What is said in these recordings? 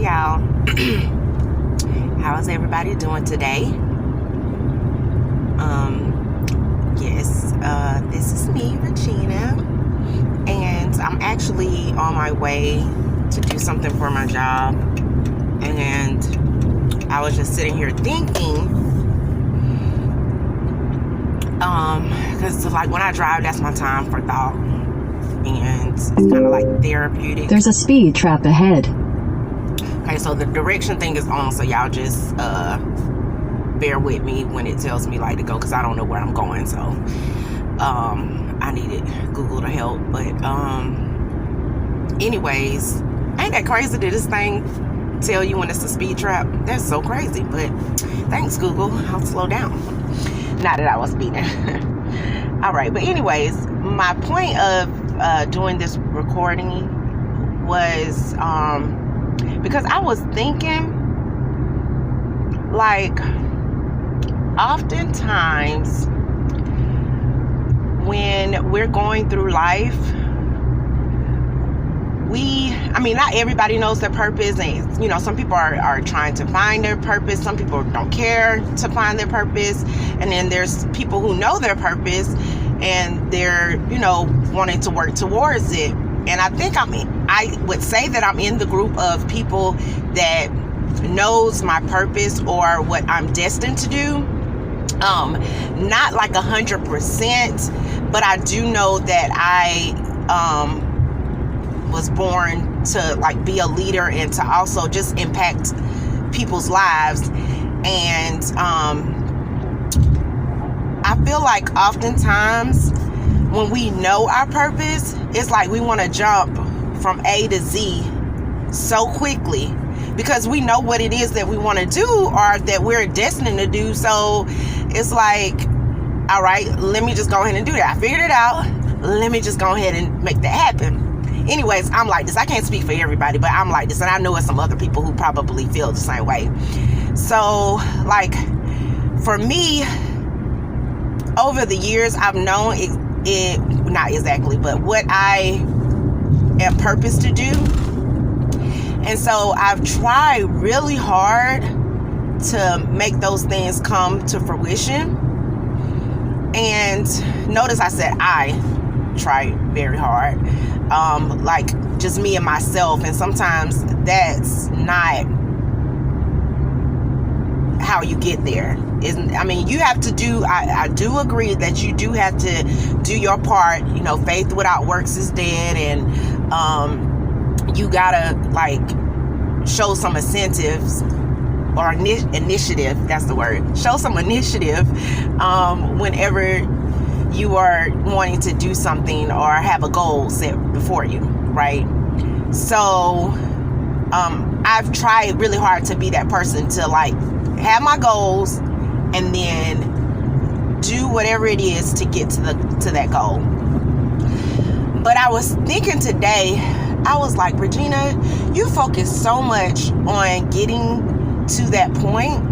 y'all. How is everybody doing today? Yes, this is me, Regina, and I'm actually on my way to do something for my job, and I was just sitting here thinking, because like when I drive, that's my time for thought, and it's kind of like therapeutic. There's a speed trap ahead. Okay, so the direction thing is on, so y'all just bear with me when it tells me like to go, because I don't know where I'm going, so I needed Google to help. But anyways, ain't that crazy that this thing tell you when it's a speed trap? That's so crazy. But thanks, Google. I'll slow down. Not that I was speeding. All right, but anyways, my point of doing this recording was because I was thinking, like, oftentimes when we're going through life, not everybody knows their purpose, and some people are trying to find their purpose. Some people don't care to find their purpose, and then there's people who know their purpose and they're wanting to work towards it. And I think I would say that I'm in the group of people that knows my purpose or what I'm destined to do. Not like 100%, but I do know that I was born to like be a leader and to also just impact people's lives. And I feel like oftentimes when we know our purpose, it's like we want to jump from A to Z so quickly because we know what it is that we want to do or that we're destined to do. So it's like, all right, let me just go ahead and do that. I figured it out. Let me just go ahead and make that happen. Anyways, I'm like this. I can't speak for everybody, but I'm like this. And I know it's some other people who probably feel the same way. So, like, for me, over the years, I've known it not exactly, but what I am purposed to do. And so I've tried really hard to make those things come to fruition. And notice I said I tried very hard. Like just me and myself. And sometimes that's not how you get there. You have to do, I do agree that you do have to do your part. Faith without works is dead, and you gotta like show some incentives or initiative. That's the word. Show some initiative whenever you are wanting to do something or have a goal set before you, right? So I've tried really hard to be that person to like have my goals and then do whatever it is to get to that goal. But I was thinking today, I was like, Regina, you focus so much on getting to that point.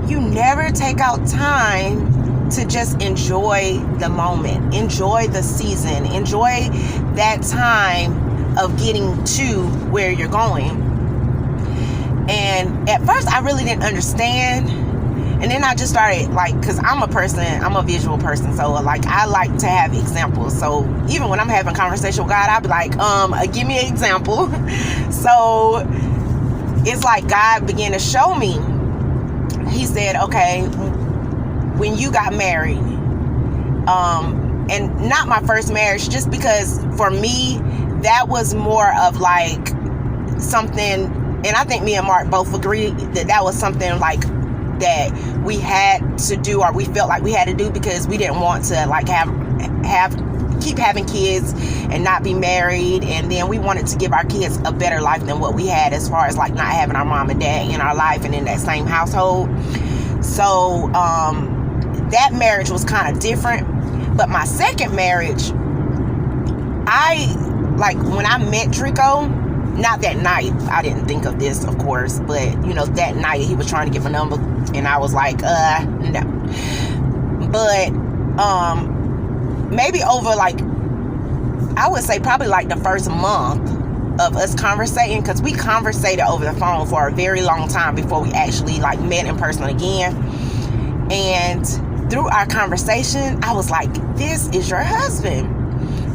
You never take out time to just enjoy the moment, enjoy the season, enjoy that time of getting to where you're going. And at first I really didn't understand. And then I just started like, cause I'm a visual person. So like, I like to have examples. So even when I'm having conversation with God, I'll be like, give me an example. So it's like God began to show me. He said, okay, when you got married, and not my first marriage, just because for me, that was more of like something, and I think me and Mark both agreed that was something like that we had to do, or we felt like we had to do, because we didn't want to like keep having kids and not be married. And then we wanted to give our kids a better life than what we had, as far as like not having our mom and dad in our life and in that same household. So that marriage was kind of different. But my second marriage, when I met Drico, not that night, I didn't think of this, of course, but that night he was trying to get my number, and I was like, no. But maybe over like, I would say probably like the first month, of us conversating, because we conversated over the phone for a very long time before we actually like met in person again. And through our conversation, I was like, this is your husband.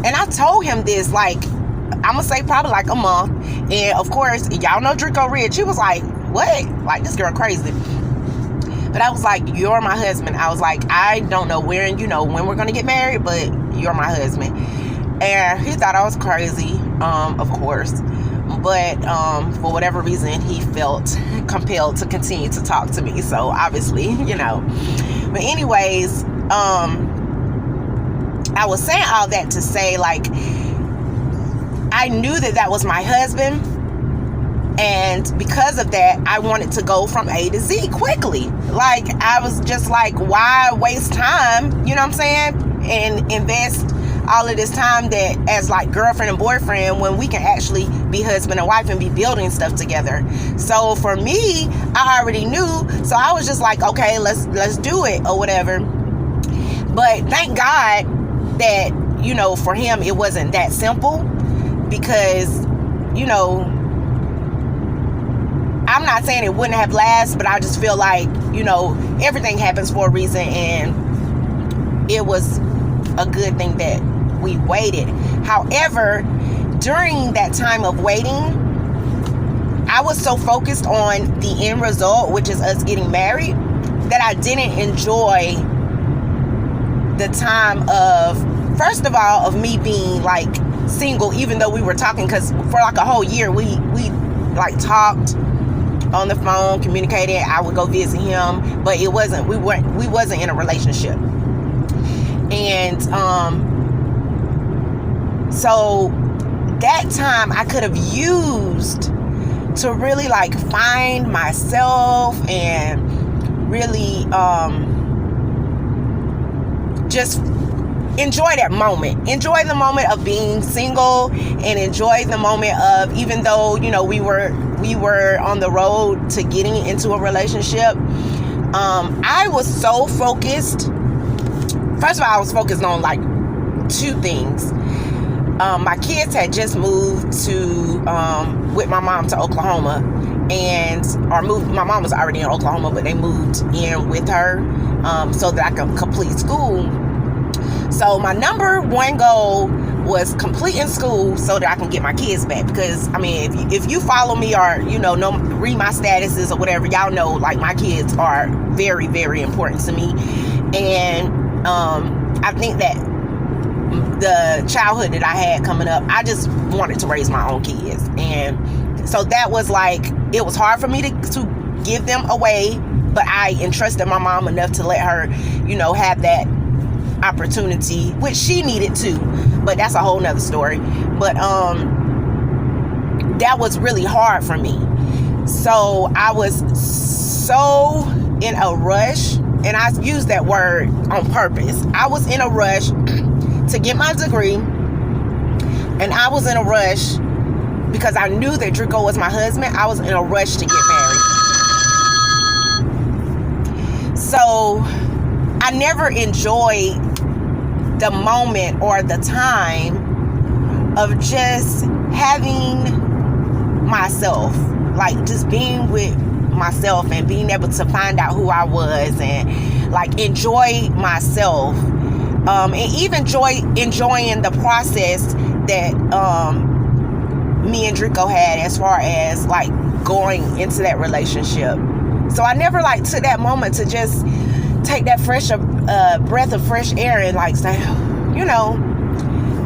And I told him this, like, I'm gonna say probably like a month. And of course, y'all know Drico Rich. He was like, what? Like, this girl crazy. But I was like, you're my husband. I was like, I don't know when we're gonna get married, but you're my husband. And he thought I was crazy, of course. But for whatever reason, he felt compelled to continue to talk to me. So obviously, But anyways, I was saying all that to say, like, I knew that was my husband. And because of that, I wanted to go from A to Z quickly. Like, I was just like, why waste time, you know what I'm saying? And invest all of this time that as like girlfriend and boyfriend when we can actually be husband and wife and be building stuff together. So for me, I already knew. So I was just like, okay, let's do it or whatever. But thank God that, for him, it wasn't that simple, because, I'm not saying it wouldn't have lasted, but I just feel like, everything happens for a reason, and it was a good thing that we waited. However, during that time of waiting, I was so focused on the end result, which is us getting married, that I didn't enjoy the time of, first of all, of me being like single, even though we were talking, because for like a whole year we like talked on the phone, communicated. I would go visit him, but we wasn't in a relationship. And so that time I could have used to really like find myself and really just enjoy that moment. Enjoy the moment of being single, and enjoy the moment of, even though, we were on the road to getting into a relationship, I was so focused. First of all, I was focused on like two things. My kids had just moved to with my mom to Oklahoma, my mom was already in Oklahoma, but they moved in with her so that I could complete school. So my number one goal was completing school so that I can get my kids back. Because, I mean, if you follow me or, read my statuses or whatever, y'all know, like, my kids are very, very important to me. And I think that the childhood that I had coming up, I just wanted to raise my own kids. And so that was like, it was hard for me to give them away, but I entrusted my mom enough to let her, have that opportunity, which she needed too, but that's a whole nother story. But that was really hard for me. So I was so in a rush, and I use that word on purpose. I was in a rush to get my degree, and I was in a rush because I knew that Drico was my husband. I was in a rush to get married. So I never enjoyed the moment or the time of just having myself, like just being with myself and being able to find out who I was and like enjoy myself, and even enjoying the process that me and Drico had as far as like going into that relationship. So I never like took that moment to just take that fresh breath of fresh air and like say,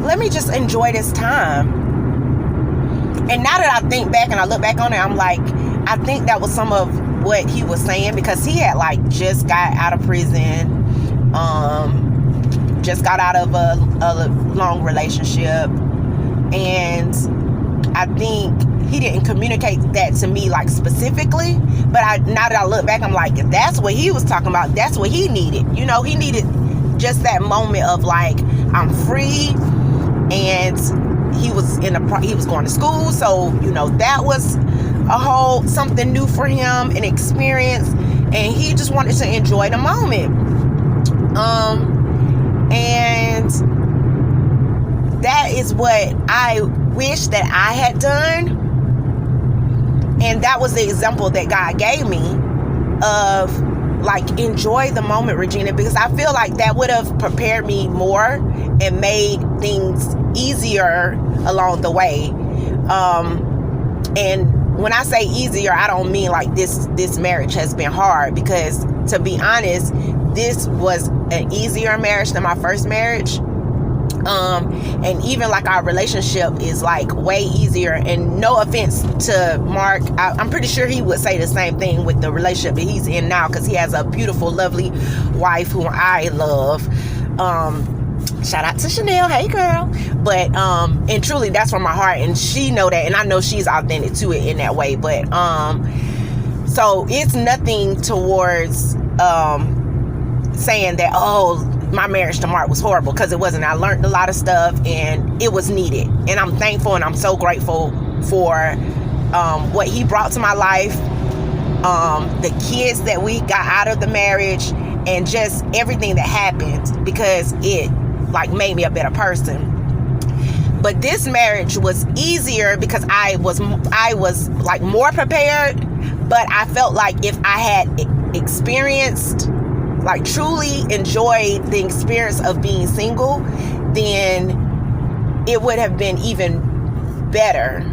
let me just enjoy this time. And now that I think back and I look back on it, I'm like, I think that was some of what he was saying, because he had like just got out of prison, just got out of a long relationship, and I think he didn't communicate that to me like specifically, but now that I look back, I'm like, that's what he was talking about. That's what he needed. He needed just that moment of like, I'm free, and he was going to school, so that was a whole something new for him, an experience, and he just wanted to enjoy the moment. And that is what I wish that I had done. And that was the example that God gave me of, like, enjoy the moment, Regina, because I feel like that would have prepared me more and made things easier along the way. And when I say easier, I don't mean like this marriage has been hard, because to be honest, this was an easier marriage than my first marriage. And even like our relationship is like way easier, and no offense to Mark, I'm pretty sure he would say the same thing with the relationship that he's in now, because he has a beautiful, lovely wife who I love. Shout out to Chanel, hey girl. But and truly that's from my heart, and she know that, and I know she's authentic to it in that way. But so it's nothing towards saying that, oh, my marriage to Mark was horrible, because it wasn't. I learned a lot of stuff, and it was needed, and I'm thankful and I'm so grateful for what he brought to my life, the kids that we got out of the marriage, and just everything that happened, because it like made me a better person. But this marriage was easier because I was like more prepared, but I felt like if I had experienced, like truly enjoyed the experience of being single, then it would have been even better.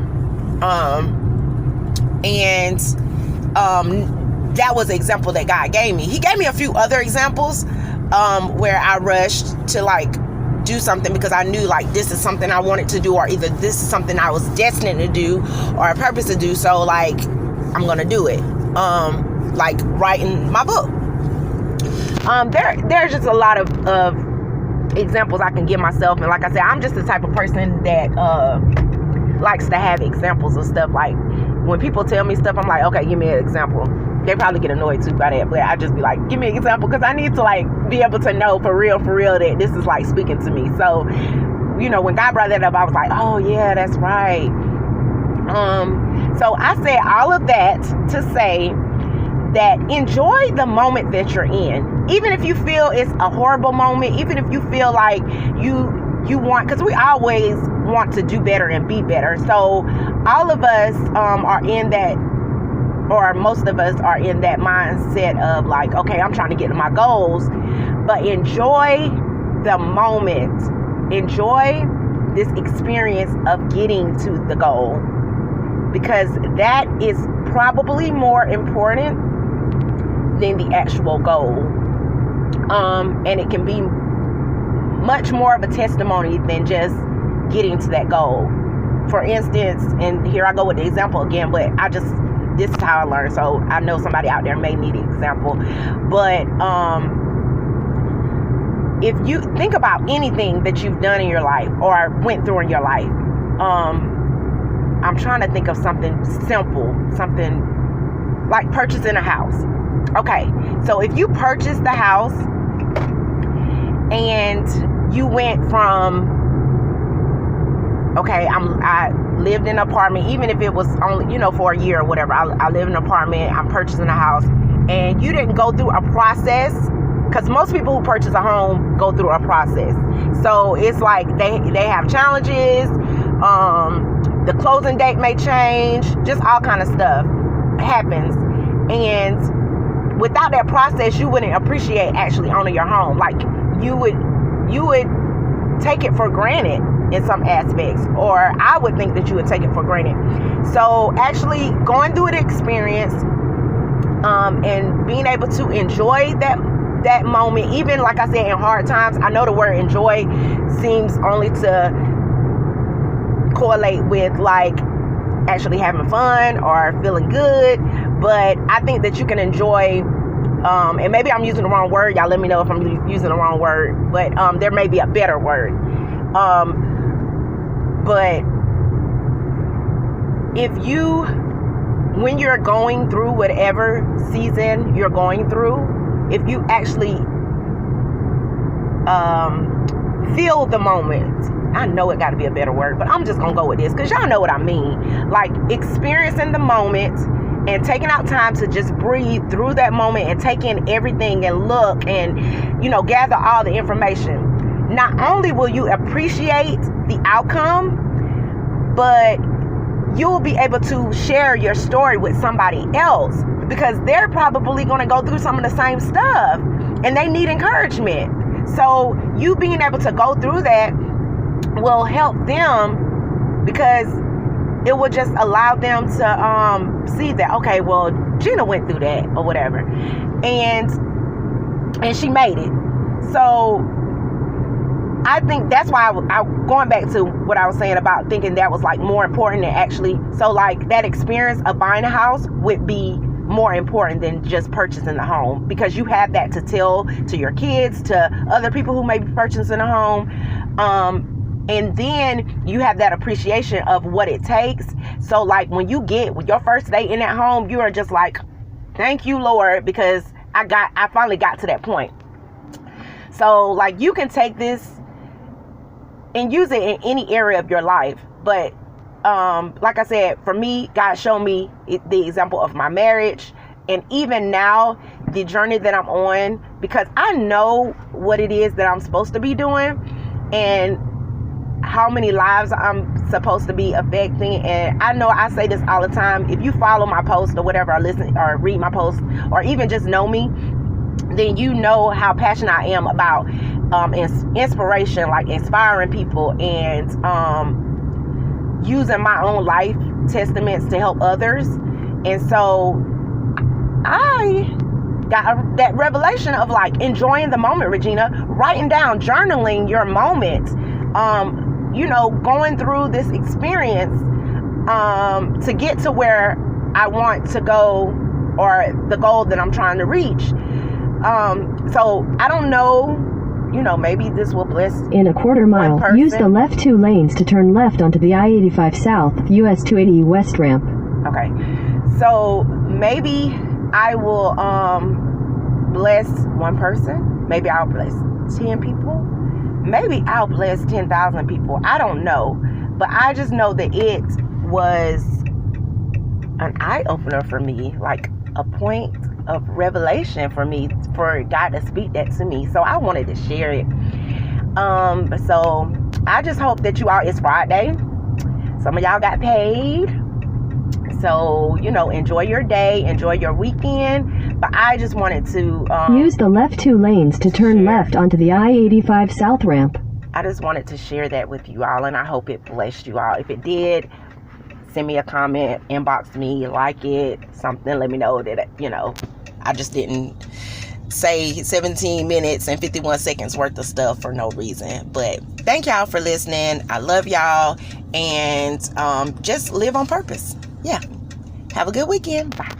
That was the example that God gave me. He gave me a few other examples where I rushed to like do something because I knew like this is something I wanted to do, or either this is something I was destined to do or a purpose to do. So like I'm gonna do it. Like writing my book. There's just a lot of examples I can give myself, and like I said, I'm just the type of person that likes to have examples of stuff. Like when people tell me stuff, I'm like, okay, give me an example. They probably get annoyed too by that, but I just be like, give me an example, because I need to like be able to know for real that this is like speaking to me. So, you know, when God brought that up, I was like, oh yeah, that's right. So I said all of that to say that enjoy the moment that you're in, even if you feel it's a horrible moment, even if you feel like you want, because we always want to do better and be better. So all of us are in that, or most of us are in that mindset of like, okay, I'm trying to get to my goals, but enjoy the moment, enjoy this experience of getting to the goal, because that is probably more important than the actual goal. And it can be much more of a testimony than just getting to that goal. For instance, and here I go with the example again, but this is how I learned, so I know somebody out there may need an example. But if you think about anything that you've done in your life or went through in your life, I'm trying to think of something simple, something like purchasing a house. Okay, so if you purchased the house and you went from, okay, I lived in an apartment, even if it was only, for a year or whatever, I live in an apartment, I'm purchasing a house, and you didn't go through a process, because most people who purchase a home go through a process. So it's like they have challenges, the closing date may change, just all kind of stuff happens, and without that process, you wouldn't appreciate actually owning your home. Like you would take it for granted in some aspects, or I would think that you would take it for granted. So actually going through the experience, and being able to enjoy that moment, even like I said, in hard times. I know the word enjoy seems only to correlate with like actually having fun or feeling good, but I think that you can enjoy, and maybe I'm using the wrong word, y'all let me know if I'm using the wrong word, but there may be a better word. But when you're going through whatever season you're going through, if you actually feel the moment, I know it got to be a better word, but I'm just gonna go with this because y'all know what I mean, like experiencing the moment and taking out time to just breathe through that moment and take in everything and look and gather all the information. Not only will you appreciate the outcome, but you'll be able to share your story with somebody else, because they're probably going to go through some of the same stuff and they need encouragement. So you being able to go through that will help them, because it will just allow them to see that, okay, well, Gina went through that or whatever, and she made it. So I think that's why I going back to what I was saying about thinking that was like more important than actually, so like that experience of buying a house would be more important than just purchasing the home, because you have that to tell to your kids, to other people who may be purchasing a home, and then you have that appreciation of what it takes. So like when you get with your first day in that home, you are just like, thank you, Lord, because I finally got to that point. So like you can take this and use it in any area of your life. But like I said, for me, God showed me the example of my marriage, and even now the journey that I'm on, because I know what it is that I'm supposed to be doing and how many lives I'm supposed to be affecting. And I know I say this all the time, if you follow my post or whatever, or listen or read my post, or even just know me, then you know how passionate I am about inspiration, like inspiring people, and using my own life testaments to help others. And so I got that revelation of like enjoying the moment, Regina, writing down, journaling your moment, going through this experience to get to where I want to go, or the goal that I'm trying to reach. So I don't know, maybe this will bless. In a quarter mile, use the left 2 lanes to turn left onto the I-85 South, US 280 West ramp. Okay, so maybe I will bless one person. Maybe I'll bless 10 people. Maybe I'll bless 10,000 people. I don't know, but I just know that it was an eye-opener for me, like a point of revelation for me, for God to speak that to me. So I wanted to share it. So I just hope that you all, it's Friday, some of y'all got paid, so enjoy your day, enjoy your weekend. But I just wanted to use the left 2 lanes to turn left onto the I-85 South ramp. I just wanted to share that with you all, and I hope it blessed you all. If it did, send me a comment, inbox me, like it, something, let me know that I just didn't say 17 minutes and 51 seconds worth of stuff for no reason. But thank y'all for listening. I love y'all, and just live on purpose. Yeah. Have a good weekend. Bye.